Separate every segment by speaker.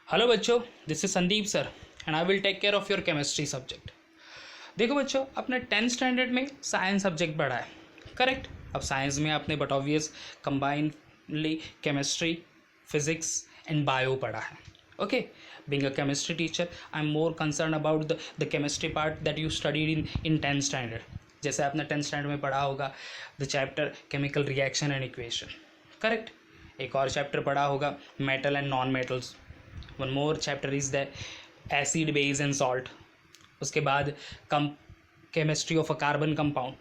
Speaker 1: Hello बच्चों, this is Sandeep sir and I will take care of your chemistry subject. देखो बच्चों, आपने 10th standard में साइंस सब्जेक्ट पढ़ा है, करेक्ट। अब साइंस में आपने but obvious combinedly chemistry, physics and bio पढ़ा है। Okay, being a chemistry teacher I am more concern about the chemistry part that you studied in 10th standard. जैसे आपने 10th स्टैंडर्ड में पढ़ा होगा the chapter chemical reaction and equation, correct. एक और chapter पढ़ा होगा metal and non metals. One more chapter is the acid base and salt. उसके बाद chemistry of a carbon compound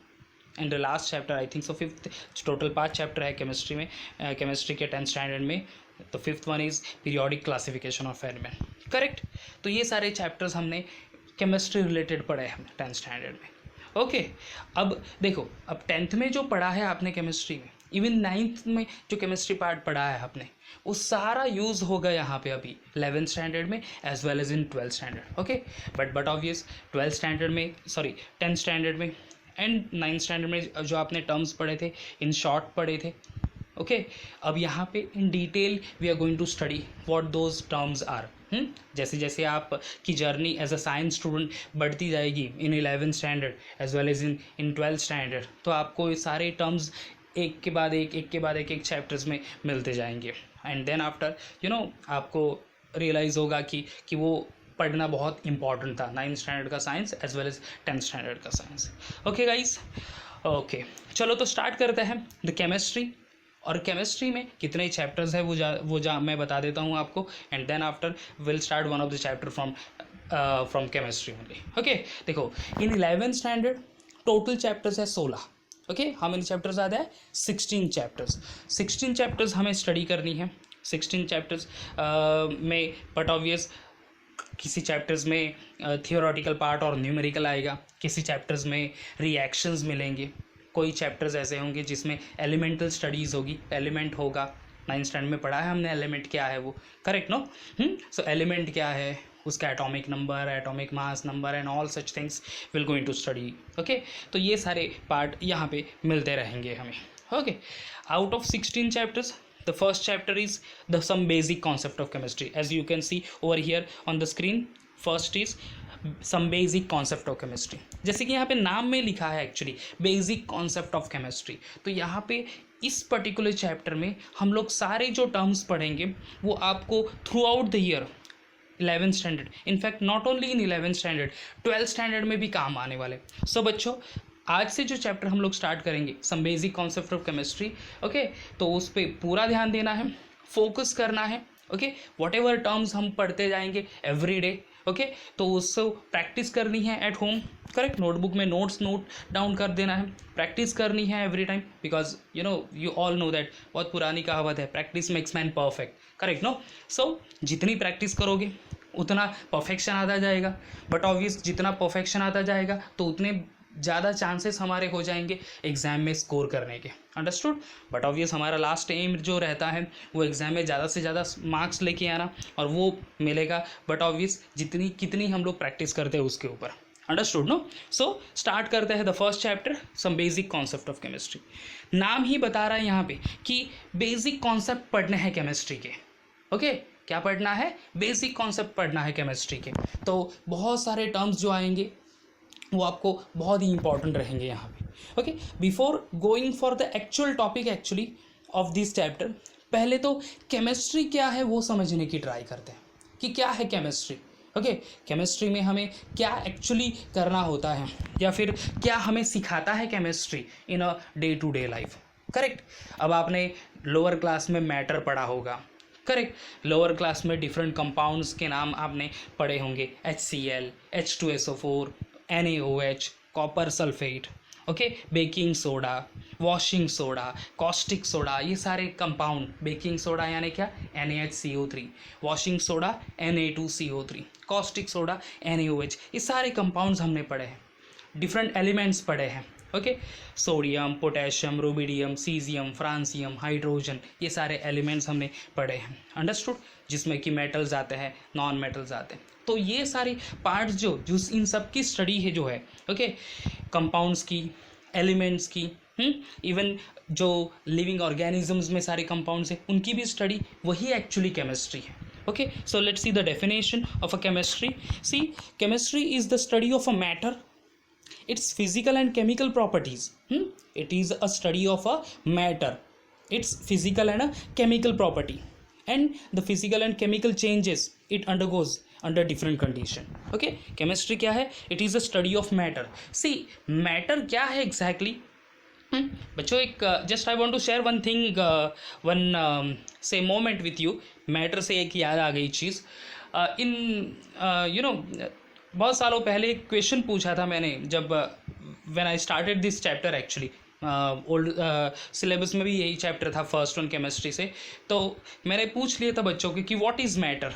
Speaker 1: and the last chapter I think so fifth. Total 5 chapter है chemistry में, chemistry के 10th standard में। तो fifth one is periodic classification of element, correct. तो ये सारे चैप्टर्स हमने केमिस्ट्री रिलेटेड पढ़े हैं 10th स्टैंडर्ड में। ओके, अब देखो, अब 10th में जो पढ़ा है आपने केमिस्ट्री में, इवन 9th में जो केमिस्ट्री पार्ट पढ़ा है आपने, वो सारा यूज़ होगा यहाँ पे अभी 11th स्टैंडर्ड में as well as in 12th standard. Okay, but obvious 12th standard में, सॉरी 10th स्टैंडर्ड में एंड 9th स्टैंडर्ड में जो आपने टर्म्स पढ़े थे, इन शॉर्ट पढ़े थे। ओके, अब यहाँ पे in detail we are going to study what those terms are. जैसे जैसे आपकी journey as a science student बढ़ती जाएगी in 11th standard as well as in 12th standard, तो आपको ये सारे टर्म्स एक के बाद एक चैप्टर्स में मिलते जाएंगे। एंड देन आफ्टर आपको रियलाइज़ होगा कि वो पढ़ना बहुत इंपॉर्टेंट था, 9th स्टैंडर्ड का science as well as 10th standard का साइंस। ओके गाइस, ओके चलो तो स्टार्ट करते हैं द केमिस्ट्री। और केमिस्ट्री में कितने चैप्टर्स है वो मैं बता देता हूँ आपको, and then after will start one of the chapter from chemistry only. Okay, देखो in 11th standard total chapters है 16। ओके, हाउ मेनी चैप्टर्स आते हैं? 16 चैप्टर्स। 16 चैप्टर्स हमें स्टडी करनी है। 16 चैप्टर्स में बट ऑब्वियस किसी चैप्टर्स में थियोरेटिकल पार्ट और न्यूमेरिकल आएगा, किसी चैप्टर्स में रिएक्शंस मिलेंगे, कोई चैप्टर्स ऐसे होंगे जिसमें एलिमेंटल स्टडीज़ होगी, एलिमेंट होगा। 9th स्टैंडर्ड में पढ़ा है हमने एलिमेंट क्या है वो, करेक्ट नो? सो एलिमेंट क्या है, उसका atomic number, atomic mass number and all such things will going to study. Okay, तो ये सारे पार्ट यहाँ पे मिलते रहेंगे हमें। Okay, out of 16 chapters the first chapter is some basic concept of chemistry, as you can see over here on the screen. First is some basic concept of chemistry, जैसे कि यहाँ पे नाम में लिखा है actually basic concept of chemistry. तो यहाँ पे इस पर्टिकुलर चैप्टर में हम लोग सारे जो टर्म्स पढ़ेंगे वो आपको through out the year 11th standard, in fact not only in 11th standard, 12th standard में भी काम आने वाले। सो बच्चों, आज से जो चैप्टर हम लोग स्टार्ट करेंगे some basic concept of chemistry, okay, तो उस पर पूरा ध्यान देना है, फोकस करना है। ओके, वॉट एवर टर्म्स हम पढ़ते जाएंगे एवरी डे, ओके, तो उससे प्रैक्टिस करनी है एट होम, करेक्ट। नोटबुक में नोट्स नोट डाउन कर देना है, प्रैक्टिस करनी है every time, because you all know that, बहुत पुरानी कहावत है, practice makes man perfect, correct no? So जितनी प्रैक्टिस करोगे उतना परफेक्शन आता जाएगा, बट ऑब्वियस जितना परफेक्शन आता जाएगा तो उतने ज़्यादा चांसेस हमारे हो जाएंगे एग्ज़ाम में स्कोर करने के, अंडरस्टूड? बट ऑब्वियस हमारा लास्ट एम जो रहता है वो एग्ज़ाम में ज़्यादा से ज़्यादा मार्क्स लेके आना, और वो मिलेगा बट ऑब्वियस कितनी हम लोग प्रैक्टिस करते हैं उसके ऊपर, अंडरस्टूड नो? सो स्टार्ट करते हैं the first chapter, some basic concept of chemistry. नाम ही बता रहा है यहाँ पे कि बेसिक कॉन्सेप्ट पढ़ने हैं केमिस्ट्री के। ओके, क्या पढ़ना है? बेसिक कॉन्सेप्ट पढ़ना है केमिस्ट्री के। तो बहुत सारे टर्म्स जो आएंगे वो आपको बहुत ही इंपॉर्टेंट रहेंगे यहाँ पे। Okay, before going for the actual topic actually of this chapter, पहले तो केमिस्ट्री क्या है वो समझने की ट्राई करते हैं कि क्या है केमिस्ट्री। ओके, केमिस्ट्री में हमें क्या एक्चुअली करना होता है, या फिर क्या हमें सिखाता है chemistry in a day to day life, correct. अब आपने लोअर क्लास में मैटर पढ़ा होगा, करेक्ट। लोअर क्लास में डिफरेंट कंपाउंड्स के नाम आपने पढ़े होंगे, HCl, H2SO4, NaOH, copper sulphate, okay, baking soda, washing soda, caustic soda, ये सारे कंपाउंड। बेकिंग सोडा यानी क्या? NaHCO3, washing soda Na2CO3, caustic soda NaOH, ये सारे कंपाउंड्स हमने पढ़े हैं। डिफरेंट एलिमेंट्स पढ़े हैं, okay, sodium, potassium, rubidium, caesium, francium, hydrogen, ये सारे एलिमेंट्स हमने पढ़े हैं, अंडरस्टूड? जिसमें कि मेटल्स आते हैं, नॉन मेटल्स आते हैं। तो ये सारे पार्ट्स जो इन सब की स्टडी है जो है, ओके, कंपाउंड्स की, एलिमेंट्स की, इवन जो लिविंग ऑर्गेनिजम्स में सारे कंपाउंड्स हैं उनकी भी स्टडी, वही एक्चुअली केमिस्ट्री है। Okay, so let's see the definition of a chemistry. See, chemistry is the study of a matter, its physical and chemical properties. It is a study of a matter, its physical and a chemical property, and the physical and chemical changes it undergoes under different condition. Okay, chemistry क्या है? It is a study of matter. See, matter क्या है exactly? बच्चों एक just I want to share one thing, one से moment with you. Matter से एक याद आ गई चीज़. इन यू नो बहुत सालों पहले एक क्वेश्चन पूछा था मैंने, जब when I started this chapter actually. Old syllabus में भी यही चैप्टर था फर्स्ट वन केमिस्ट्री से. तो मैंने पूछ लिया था बच्चों को कि what is matter,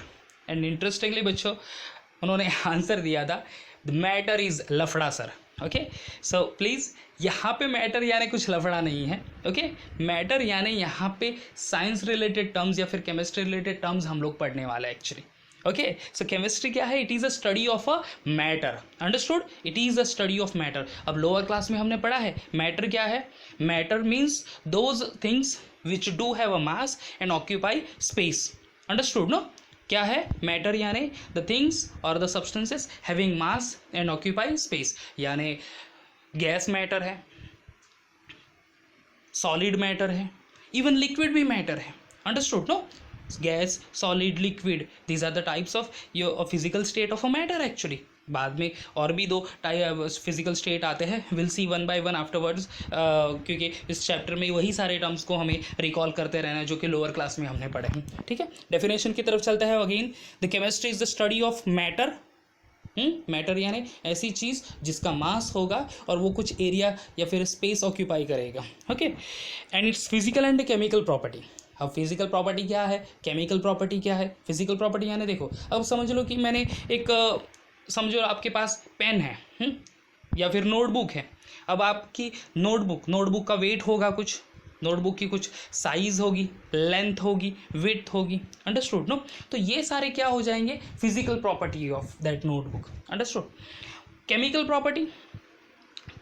Speaker 1: and interestingly बच्चों उन्होंने आंसर दिया था, द मैटर इज़ लफड़ा सर. ओके, सो प्लीज़ यहाँ पे मैटर यानी कुछ लफड़ा नहीं है. ओके, मैटर यानी यहाँ पे साइंस रिलेटेड टर्म्स या फिर केमिस्ट्री रिलेटेड टर्म्स हम लोग पढ़ने वाले हैं एक्चुअली. ओके, सो केमिस्ट्री क्या है? It is a study of a matter. Understood? It is a study of matter. अब लोअर क्लास में हमने पढ़ा है मैटर क्या है. Matter means those things which do have a mass and occupy space. Understood no? क्या है matter? यानी द थिंग्स और the substances having mass and occupy space. यानी गैस मैटर है, सॉलिड मैटर है, इवन लिक्विड भी मैटर है. Understood no? Gas, solid, liquid, these are the types of your physical state of a matter actually. बाद में और भी 2 physical state आते हैं, will see one by one afterwards, क्योंकि इस चैप्टर में वही सारे टर्म्स को हमें रिकॉल करते रहना है जो कि लोअर क्लास में हमने पढ़े हैं. ठीक है, डेफिनेशन की तरफ चलता है. Again, the chemistry is the study of matter. Matter यानी ऐसी चीज़ जिसका मास होगा और वो कुछ एरिया या फिर स्पेस ऑक्यूपाई करेगा. Okay, and it's physical and chemical property. अब फिजिकल प्रॉपर्टी क्या है, केमिकल प्रॉपर्टी क्या है? फिजिकल प्रॉपर्टी यानी देखो, अब समझ लो कि मैंने एक समझो आपके पास पेन है या फिर नोटबुक है. अब आपकी नोटबुक का वेट होगा, कुछ नोटबुक की कुछ साइज़ होगी, लेंथ होगी, विड्थ होगी. Understood no? तो ये सारे क्या हो जाएंगे? Physical property of that notebook. Understood? Chemical property,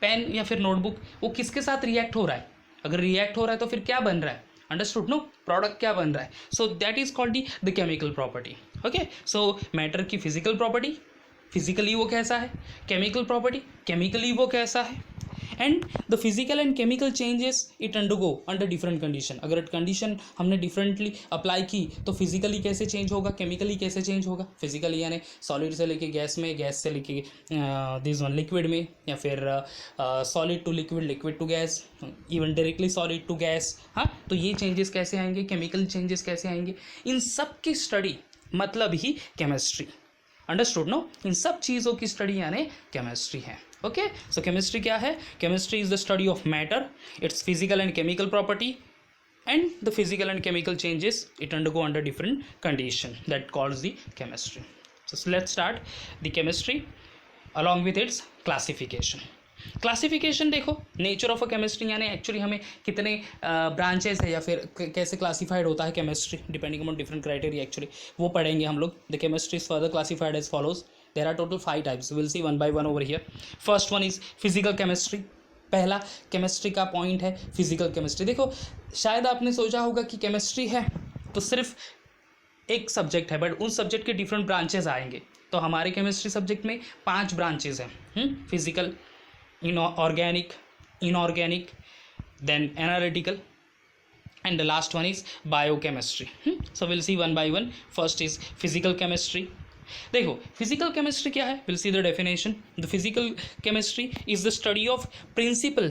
Speaker 1: pen या फिर नोटबुक, वो किसके साथ रिएक्ट हो रहा है? अगर रिएक्ट हो रहा है तो फिर क्या बन रहा है? Understood no? प्रोडक्ट क्या बन रहा है? So that is called the chemical property. Okay, so matter की फिजिकल प्रॉपर्टी, फिजिकली वो कैसा है. केमिकल प्रॉपर्टी, केमिकली वो कैसा है. And the physical and chemical changes it undergo under different condition. अगर कंडीशन हमने डिफरेंटली अप्लाई की तो फिजिकली कैसे चेंज होगा, केमिकली कैसे चेंज होगा. फिजिकली यानी सॉलिड से लेके गैस में, गैस से लेके दिस वन लिक्विड में, या फिर solid to liquid, liquid to gas, even directly solid to gas. हाँ, तो ये चेंजेस कैसे आएंगे, केमिकल चेंजेस कैसे आएंगे, इन सब की स्टडी मतलब ही केमिस्ट्री. Understood no? इन सब चीज़ों की स्टडी यानी केमिस्ट्री है. ओके, सो केमिस्ट्री क्या है? Chemistry is the study of matter, it's physical and chemical property, and the physical and chemical changes it undergo under different condition. That calls the chemistry. So let's start the chemistry along with its classification. Classification देखो, nature of a chemistry यानी actually हमें कितने branches है या फिर कैसे classified होता है chemistry, depending upon different criteria actually वो पढ़ेंगे हम लोग. The chemistry is further classified as follows. There are total 5 types. Will see one by one over here. First one is physical chemistry. पहला केमिस्ट्री का point है physical chemistry. देखो, शायद आपने सोचा होगा कि केमिस्ट्री है तो सिर्फ एक सब्जेक्ट है, बट उन सब्जेक्ट के डिफरेंट ब्रांचेस आएंगे. तो हमारे केमिस्ट्री सब्जेक्ट में 5 ब्रांचेस हैं. Physical, organic, inorganic, then analytical, and the last one is biochemistry. So we'll see one by one. First is physical chemistry. देखो, physical chemistry क्या है? We'll see the definition. The physical chemistry is the study of principle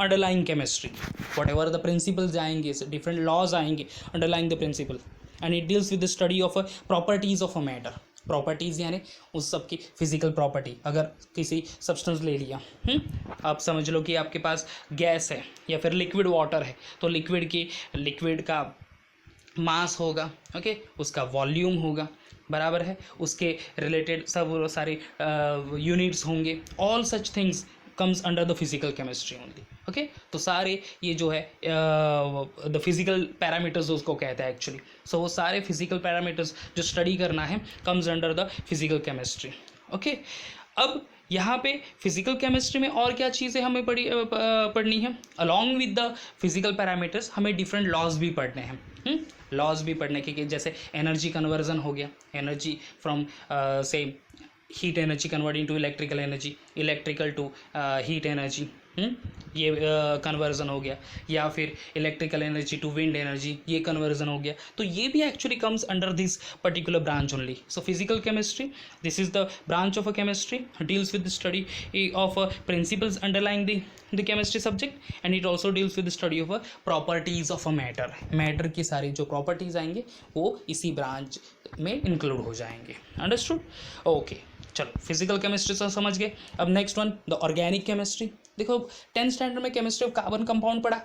Speaker 1: underlying chemistry. Whatever the principles आएंगे, different laws आएंगे underlying the principle, and it deals with the study of properties of a matter. Properties यानी उस सब की physical property. अगर किसी substance ले लिया, आप समझ लो कि आपके पास गैस है या फिर लिक्विड वाटर है, तो लिक्विड का मास होगा. ओके, उसका वॉल्यूम होगा, बराबर है, उसके रिलेटेड सब सारे यूनिट्स होंगे. All such things comes under the physical chemistry only. Okay, तो सारे ये जो है द फिजिकल पैरामीटर्स उसको कहते हैं एक्चुअली. सो वो सारे फिजिकल पैरामीटर्स जो स्टडी करना है comes under the physical chemistry. Okay, अब यहाँ पे फिजिकल केमिस्ट्री में और क्या चीज़ें हमें पढ़नी है. Along with the physical parameters हमें डिफरेंट लॉज भी पढ़ने हैं. लॉज भी पढ़ने के, जैसे एनर्जी कन्वर्जन हो गया, एनर्जी फ्रॉम से heat energy convert into electrical energy, electrical to heat energy, ये कन्वर्जन हो गया, या फिर electrical energy to wind energy, ये कन्वर्जन हो गया। तो ये भी actually comes under this particular branch only. So physical chemistry, this is the branch of a chemistry, deals with the study of principles underlying the chemistry subject, and it also deals with the study of properties of a matter. Matter की सारी जो properties आएंगे वो इसी branch में include हो जाएंगे। Understood? Okay, चलो फिजिकल केमिस्ट्री से समझ गए। अब next one, the organic chemistry. देखो 10th स्टैंडर्ड में केमिस्ट्री ऑफ कार्बन कंपाउंड पढ़ा,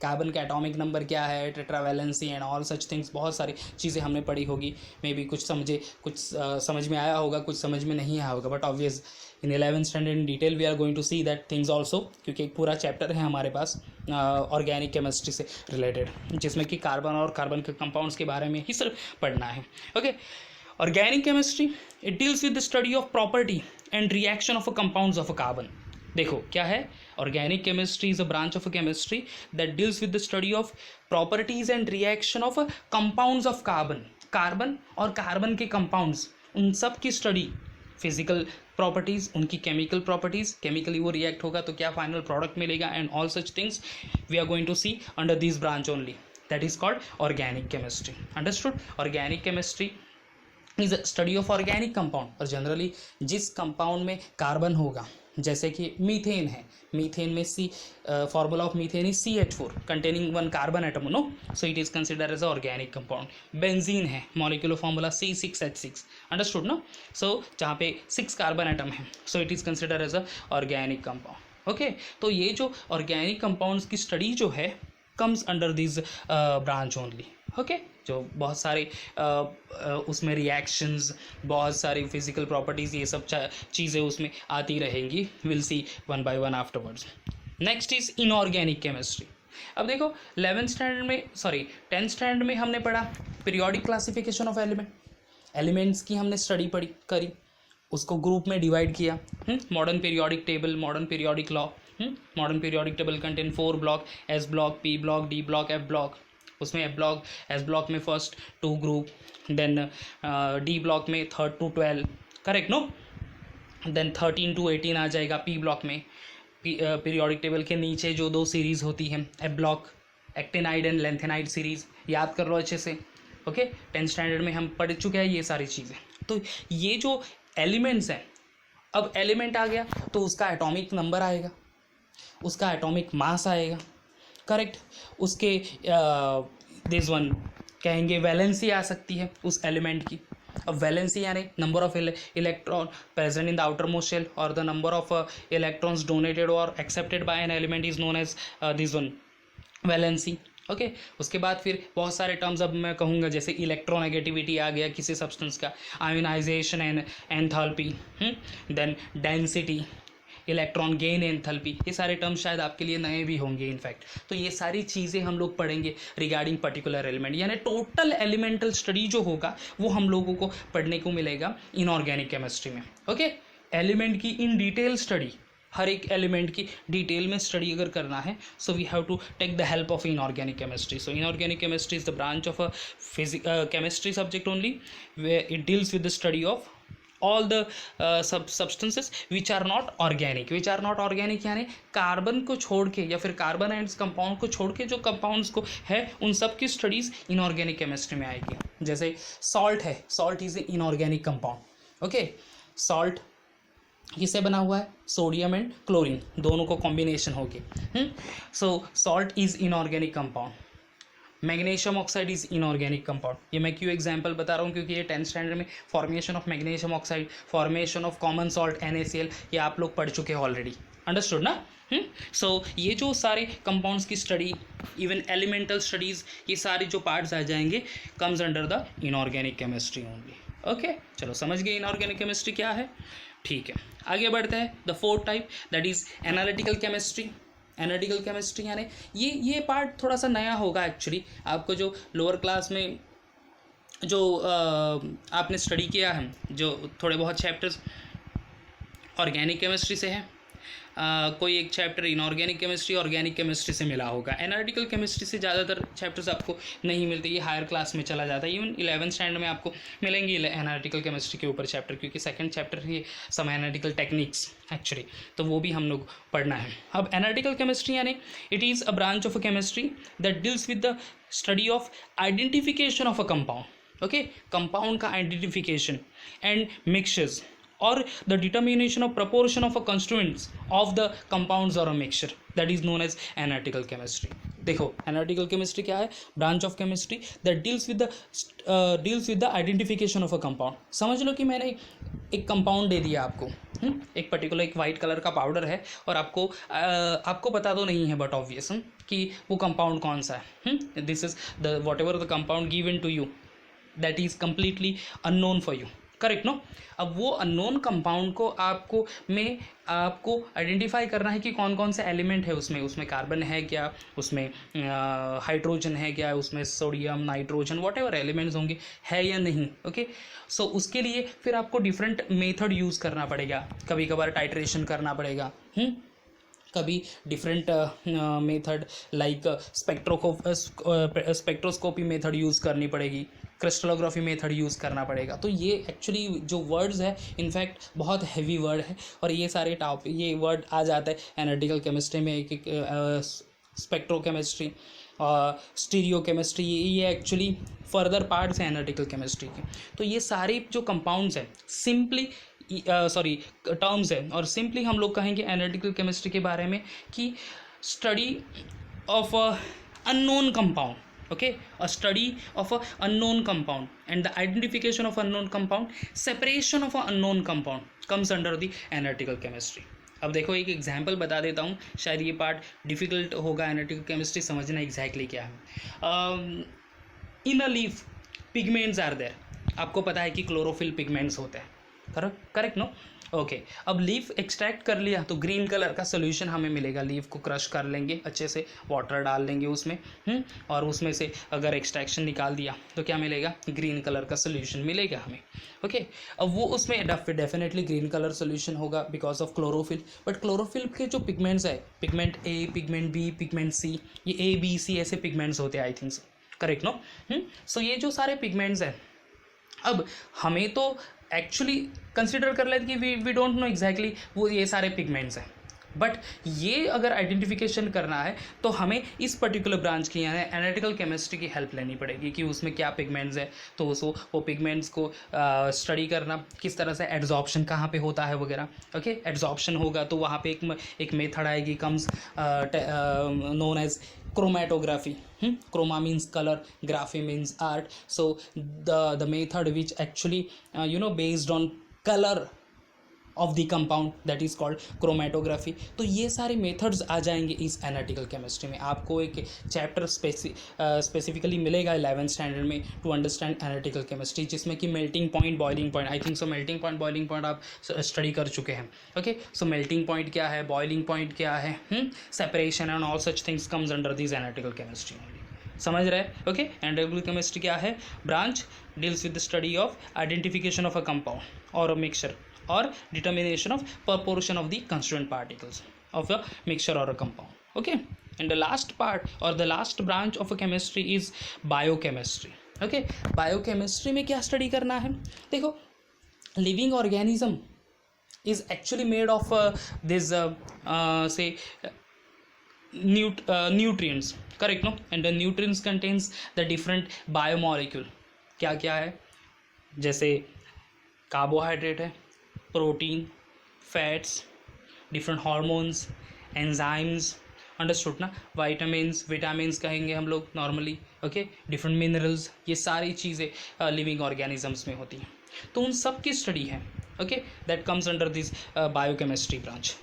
Speaker 1: कार्बन का एटॉमिक नंबर क्या है, tetravalency and all such things, बहुत सारी चीज़ें हमने पढ़ी होगी। मे बी कुछ समझ में आया होगा, कुछ समझ में नहीं आया होगा, but obvious in 11th standard in detail we are going to see that things also, क्योंकि एक पूरा चैप्टर है हमारे पास ऑर्गेनिक केमिस्ट्री से रिलेटेड, जिसमें कि कार्बन और कार्बन के कंपाउंड्स के बारे में ही सिर्फ पढ़ना है। Okay, organic chemistry, it deals with the study of property and reaction of a compounds of a carbon. देखो क्या है, organic chemistry is a branch of a chemistry that deals with the study of properties and reaction of compounds of carbon. Carbon और carbon के compounds, उन सब की study, physical properties, उनकी chemical properties, chemically वो रिएक्ट होगा तो क्या फाइनल प्रोडक्ट मिलेगा, and all such things we are going to see under this branch only, that is called organic chemistry. Understood? Organic chemistry is study of organic compound, और generally जिस compound में carbon होगा, जैसे कि methane है, methane में formula of methane is CH4 containing 1 carbon atom, no, so it is considered as a organic compound. Benzene है, molecular formula C6H6, understood ना, सो जहाँ पे 6 कार्बन एटम है, सो it is considered as a organic compound. Okay, तो ये जो organic compounds की study जो है comes under this branch only. Okay, जो बहुत सारे उसमें रिएक्शंस, बहुत सारी फिजिकल प्रॉपर्टीज़, ये सब चीज़ें उसमें आती रहेंगी। Will see one by one afterwards. Next is inorganic chemistry. अब देखो 10th स्टैंडर्ड में हमने पढ़ा पीरियोडिक क्लासिफिकेशन ऑफ एलिमेंट्स की हमने स्टडी करी, उसको ग्रुप में डिवाइड किया। Modern periodic table, modern periodic law. Modern periodic table contain 4 block, S block, P block, D block, F block. उसमें एस ब्लॉक में first 2 group, then D block में 3rd to 12, correct no, then 13 to 18 आ जाएगा P block में। Periodic table के नीचे जो 2 series होती हैं, F block, actinide and lanthanide series, याद कर लो अच्छे से। ओके, 10th स्टैंडर्ड में हम पढ़ चुके हैं ये सारी चीज़ें। तो ये जो एलिमेंट्स हैं, अब एलिमेंट आ गया तो उसका एटॉमिक नंबर आएगा, उसका एटॉमिक मास आएगा, करेक्ट, उसके दिस वन कहेंगे वैलेंसी आ सकती है उस एलिमेंट की। अब वैलेंसी यानी number of electron present in the outermost shell, और the number of electrons donated और accepted by an element is known as this one valency. Okay, उसके बाद फिर बहुत सारे टर्म्स अब मैं कहूँगा, जैसे इलेक्ट्रोनेगेटिविटी आ गया किसी सब्सटेंस का, ionization and enthalpy, then density, electron gain, enthalpy, ये सारे टर्म शायद आपके लिए नए भी होंगे इनफैक्ट। तो ये सारी चीज़ें हम लोग पढ़ेंगे रिगार्डिंग पर्टिकुलर एलिमेंट, यानी टोटल एलिमेंटल स्टडी जो होगा वो हम लोगों को पढ़ने को मिलेगा इनऑर्गेनिक केमिस्ट्री में। ओके, एलिमेंट की इन डिटेल स्टडी, हर एक एलिमेंट की डिटेल में स्टडी अगर करना है, so we have to take the help of inorganic chemistry. So inorganic chemistry is the branch of a chemistry subject only, where it deals with the study of all the substances which are not organic यानी carbon को छोड़ के या फिर carbon and compound को छोड़ के जो कंपाउंड्स को है उन सब की स्टडीज़ इनऑर्गेनिक केमिस्ट्री में आएगी। जैसे सॉल्ट है, salt is a inorganic compound. Okay, salt किससे बना हुआ है, सोडियम एंड क्लोरीन दोनों को कॉम्बिनेशन होगी। सो salt is inorganic compound. Magnesium oxide is inorganic compound. ये मैं क्यों एग्जांपल बता रहा हूँ, क्योंकि ये 10th स्टैंडर्ड में formation of magnesium oxide, formation of common salt NaCl, ये आप लोग पढ़ चुके हैं ऑलरेडी। अंडरस्टूड ना? सो ये जो सारे कंपाउंड्स की स्टडी, इवन एलिमेंटल स्टडीज़, ये सारे जो पार्ट्स आ जाएंगे comes under the inorganic chemistry only. Okay, चलो समझ गए इनऑर्गेनिक केमिस्ट्री क्या है। ठीक है, आगे बढ़ते हैं। The 4th type that is analytical chemistry. Analytical chemistry यानी ये पार्ट थोड़ा सा नया होगा एक्चुअली, आपको जो लोअर क्लास में जो आपने स्टडी किया है, जो थोड़े बहुत चैप्टर्स ऑर्गेनिक केमिस्ट्री से है, कोई एक chapter inorganic chemistry organic chemistry से मिला होगा। एनालिटिकल केमिस्ट्री से ज़्यादातर चैप्टर्स आपको नहीं मिलते, ये हायर क्लास में चला जाता है। इवन 11th स्टैंडर्ड में आपको मिलेंगे एनालिटिकल केमिस्ट्री के ऊपर चैप्टर, क्योंकि सेकंड चैप्टर ही सम एनालिटिकल टेक्निक्स एक्चुअली, तो वो भी हम लोग पढ़ना है। अब एनालिटिकल केमिस्ट्री यानी it is a branch of a chemistry that deals with the study of identification of a compound, okay, compound का आइडेंटिफिकेशन एंड मिक्सचर्स और the determination of proportion of a constituents of the compounds or a mixture, that is known as analytical chemistry। देखो analytical chemistry क्या है? Branch of chemistry that deals with the identification of a compound. समझ लो कि मैंने एक compound दे दिया आपको, एक पर्टिकुलर एक वाइट कलर का पाउडर है और आपको पता तो नहीं है बट ऑब्वियस कि वो कंपाउंड कौन सा है। This is the whatever the compound given to you that is completely unknown for you, correct no. अब वो अननोन कंपाउंड को आपको आइडेंटिफाई करना है कि कौन कौन से एलिमेंट है उसमें कार्बन है क्या, उसमें हाइड्रोजन है क्या, उसमें sodium nitrogen what ever elements होंगे है या नहीं, ओके। सो उसके लिए फिर आपको डिफरेंट मेथड यूज़ करना पड़ेगा, कभी कभार टाइट्रेशन करना पड़ेगा, कभी different method like spectroscopy method use करनी पड़ेगी, क्रिस्टलोग्राफी मेथड यूज़ करना पड़ेगा। तो ये एक्चुअली जो वर्ड्स है इनफैक्ट बहुत हैवी वर्ड है, और ये सारे ये वर्ड आ जाता है एनालिटिकल केमिस्ट्री में। एक स्पेक्ट्रोकेमिस्ट्री और स्टीरियो केमिस्ट्री, ये एक्चुअली फर्दर पार्ट्स हैं एनालिटिकल केमिस्ट्री के। तो ये सारे जो कंपाउंड्स हैं सिंपली टर्म्स है, और सिंपली हम लोग कहेंगे एनालिटिकल केमिस्ट्री के बारे में कि study of a unknown compound, okay, a study of a unknown compound and the identification of unknown compound, separation of a unknown compound comes under the analytical chemistry। अब देखो एक एग्जांपल बता देता हूँ, शायद ये पार्ट डिफ़िकल्ट होगा analytical chemistry समझना एग्जैक्टली क्या है। In a leaf pigments are there, आपको पता है कि क्लोरोफिल पिगमेंट्स होते हैं, करेक्ट नो, ओके। अब लीफ एक्सट्रैक्ट कर लिया तो ग्रीन कलर का सोल्यूशन हमें मिलेगा। लीफ को क्रश कर लेंगे अच्छे से, वाटर डाल लेंगे उसमें, और उसमें से अगर एक्सट्रैक्शन निकाल दिया तो क्या मिलेगा? ग्रीन कलर का सोल्यूशन मिलेगा हमें, ओके। अब वो उसमें डेफिनेटली ग्रीन कलर सोल्यूशन होगा because of chlorophyll. But chlorophyll के जो पिगमेंट्स है, pigment A, pigment B, pigment C, ये ए बी सी ऐसे पिगमेंट्स होते हैं, I think so, correct no. So ये जो सारे पिगमेंट्स हैं, अब हमें तो एक्चुअली कंसिडर कर लेते कि वी डोंट नो एग्जैक्टली वो ये सारे पिगमेंट्स हैं, बट ये अगर आइडेंटिफिकेशन करना है तो हमें इस पर्टिकुलर ब्रांच की यानी एनालिटिकल केमिस्ट्री की हेल्प लेनी पड़ेगी कि उसमें क्या पिगमेंट्स है, तो वो पिगमेंट्स को स्टडी करना, किस तरह से एड्जॉर्प्शन कहाँ पे होता है वगैरह, ओके। एड्जॉर्प्शन होगा तो वहाँ पे एक मेथड आएगी, comes known as chromatography। Chroma means color, graphy means art, so the method which actually based on color of the compound, that is called chromatography। तो ये सारे मेथड्स आ जाएंगे इस एनालिटिकल केमिस्ट्री में। आपको एक चैप्टर स्पेसिफिकली मिलेगा 11th स्टैंडर्ड में टू अंडरस्टैंड एनालिटिकल केमिस्ट्री, जिसमें कि मेल्टिंग पॉइंट, बॉइलिंग पॉइंट, आई थिंक सो मेल्टिंग पॉइंट, बॉइलिंग पॉइंट आप स्टडी कर चुके हैं, ओके। सो मेल्टिंग पॉइंट क्या है, बॉइलिंग पॉइंट क्या है, separation and all such things comes under this analytical chemistry, समझ रहे हैं, ओके। एनालिटिकल केमिस्ट्री क्या है? Branch deals with the study of identification of a compound और a mixture or determination of proportion of the constituent particles of a mixture or a compound, okay। And the last part or the last branch of a chemistry is biochemistry, okay। biochemistry में क्या study करना है? देखो, living organism is actually made of this say nutrients, correct no? And the nutrients contains the different biomolecule, क्या क्या है? जैसे carbohydrate है, protein, fats, different hormones, enzymes, understood ना, विटामिन्स कहेंगे हम लोग नॉर्मली, ओके। डिफरेंट मिनरल्स, ये सारी चीज़ें लिविंग ऑर्गेनिजम्स में होती हैं, तो उन सब की स्टडी है, okay. That comes under this biochemistry branch.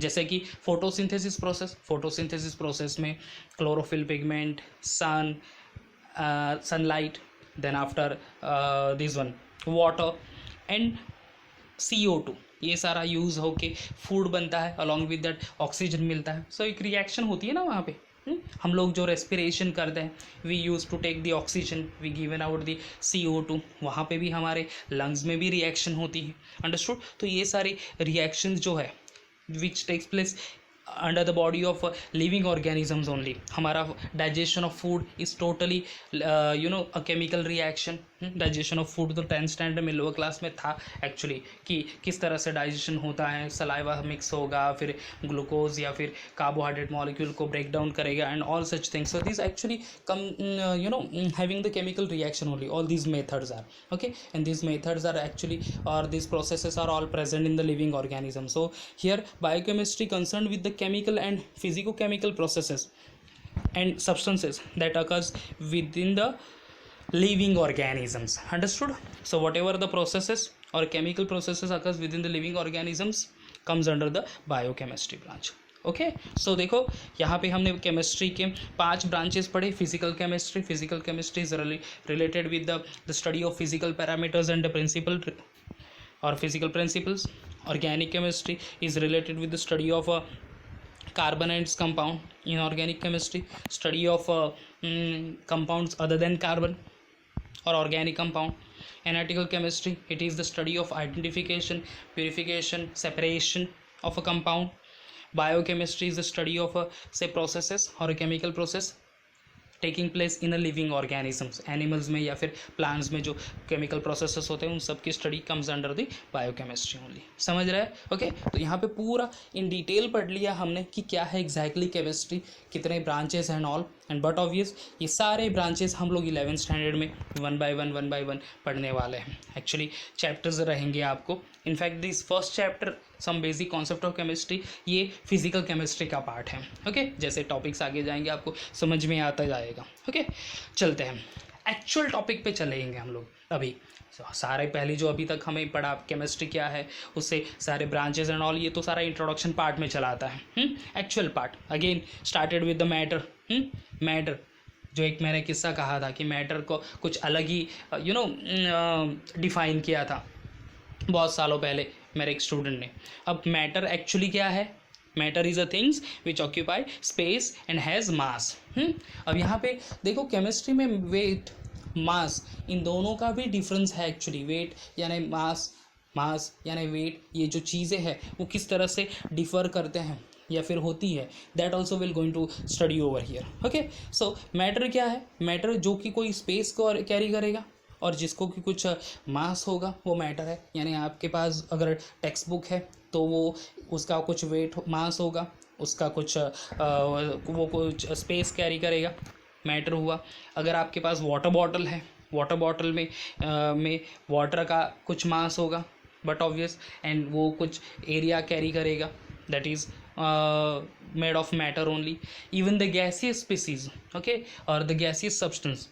Speaker 1: जैसे कि फोटोसिंथेसिस प्रोसेस में chlorophyll pigment, sunlight, then after this one water and CO2, ये सारा यूज़ होके फूड बनता है, अलॉन्ग विद दैट ऑक्सीजन मिलता है। सो एक रिएक्शन होती है ना वहाँ पे, हम लोग जो रेस्पिरेशन करते हैं, we use to take the oxygen, we given out the CO2, वहाँ पे भी हमारे लंग्स में भी रिएक्शन होती है, अंडरस्टूड। तो ये सारे रिएक्शंस जो है which takes place under the body of living organisms only. हमारा digestion of food is totally a chemical reaction. Digestion of food तो 10th स्टैंडर्ड में लोअर क्लास में था एक्चुअली, कि किस तरह से डाइजेशन होता है. सलाइवा मिक्स होगा, फिर ग्लूकोज या फिर कार्बोहाइड्रेट मॉलिक्यूल को ब्रेक डाउन करेगा and all such things. So this actually come having the chemical reaction only. All these methods are okay, and these methods are actually, or these processes are all present in the living organism. So here biochemistry concerned with the chemical and physicochemical processes and substances that occurs within the living organisms. Understood? So whatever the processes or chemical processes occurs within the living organisms comes under the biochemistry branch. Okay. So देखो यहाँ पे हमने chemistry के 5 branches पढ़े. Physical chemistry is related with the study of physical parameters and the principle और physical principles. Organic chemistry is related with the study of carbon and its compound. In organic chemistry, study of compounds other than carbon or organic compound. Analytical chemistry, it is the study of identification, purification, separation of a compound. Biochemistry is the study of say processes or a chemical process taking place in a living organisms. Animals में या फिर plants में जो chemical processes होते हैं उन सब की study comes under the biochemistry only. समझ रहा है? ओके. तो यहाँ पे पूरा इन डिटेल पढ़ लिया हमने कि क्या है एग्जैक्टली केमिस्ट्री, कितने branches and all. And but obvious ये सारे ब्रांचेस हम लोग 11th स्टैंडर्ड में वन बाय वन पढ़ने वाले हैं. एक्चुअली चैप्टर्स रहेंगे आपको. In fact this first chapter some basic concept of chemistry, ये फिजिकल केमिस्ट्री का पार्ट है. ओके. जैसे टॉपिक्स आगे जाएंगे आपको समझ में आता जाएगा. ओके. चलते हैं एक्चुअल टॉपिक पे चलेंगे हम लोग अभी. सारे पहले जो अभी तक हमें पढ़ा केमिस्ट्री क्या है, उससे सारे ब्रांचेस एंड ऑल, ये तो सारा इंट्रोडक्शन पार्ट में चला आता है. Actual part again started with the matter. Matter जो एक मैंने किस्सा कहा था कि मैटर को कुछ अलग ही डिफाइन किया था बहुत सालों पहले मेरे एक स्टूडेंट ने. अब मैटर एक्चुअली क्या है? Matter is a things which occupy space and has मास. अब यहाँ पे देखो केमिस्ट्री में वेट, मास, इन दोनों का भी डिफरेंस है एक्चुअली. वेट यानी मास यानी वेट, ये जो चीज़ें हैं वो किस तरह से डिफ़र करते हैं या फिर होती है, that also will going to study over here. Okay. So matter क्या है? मैटर जो कि कोई स्पेस को कैरी करेगा और जिसको कि कुछ मास होगा वो मैटर है. यानी आपके पास अगर टेक्स्ट बुक है तो वो उसका कुछ वेट मास होगा, उसका कुछ वो कुछ स्पेस कैरी करेगा, मैटर हुआ. अगर आपके पास वाटर बॉटल है, वाटर बॉटल में वाटर का कुछ मास होगा बट ऑब्वियस, एंड वो कुछ एरिया कैरी करेगा, that is made of matter only. Even the gaseous species, okay, और the gaseous substance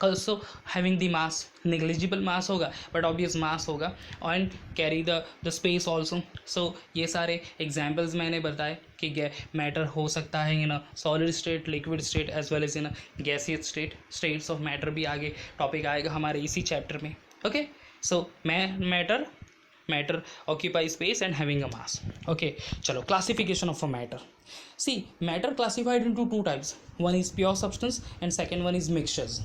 Speaker 1: also having the mass, negligible mass होगा but obvious mass होगा, and carry the space also. so ये सारे examples मैंने बताए कि matter हो सकता है in a solid state, liquid state as well as in a gaseous state. states of matter भी आगे topic आएगा हमारे इसी chapter में. okay. so matter occupy space and having a mass. okay. चलो classification of a matter. See, matter classified into 2 types. One is pure substance and second one is mixtures.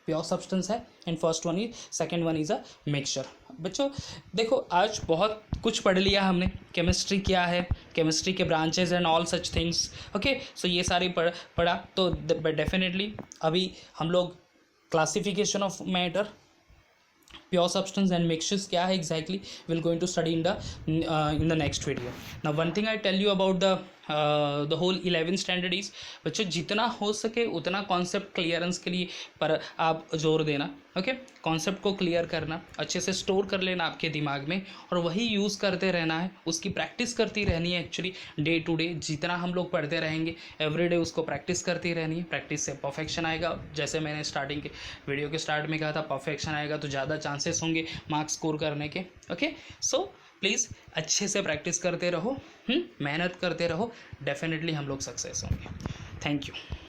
Speaker 1: Pure substance है and first one is, second one is a mixture. बच्चों देखो आज बहुत कुछ पढ़ लिया हमने. केमिस्ट्री क्या है, केमिस्ट्री के branches and all such things. Okay. So ये सारी पढ़ा तो डेफिनेटली अभी हम लोग classification of matter, pure substance and mixtures क्या है exactly we'll going to study in the next video. Now one thing I tell you about the whole 11th standard is, बच्चों जितना हो सके उतना कॉन्सेप्ट क्लियरेंस के लिए पर आप जोर देना. ओके. कॉन्सेप्ट को क्लियर करना, अच्छे से स्टोर कर लेना आपके दिमाग में और वही यूज़ करते रहना है, उसकी प्रैक्टिस करती रहनी है. एक्चुअली डे टू डे जितना हम लोग पढ़ते रहेंगे एवरी डे उसको प्रैक्टिस करती रहनी है. प्रैक्टिस से परफेक्शन आएगा. जैसे मैंने स्टार्टिंग के वीडियो के स्टार्ट में कहा था, परफेक्शन आएगा तो ज़्यादा चांसेस होंगे मार्क्स स्कोर करने के. ओके. सो प्लीज़ अच्छे से प्रैक्टिस करते रहो, मेहनत करते रहो, डेफिनेटली हम लोग सक्सेस होंगे. Thank you.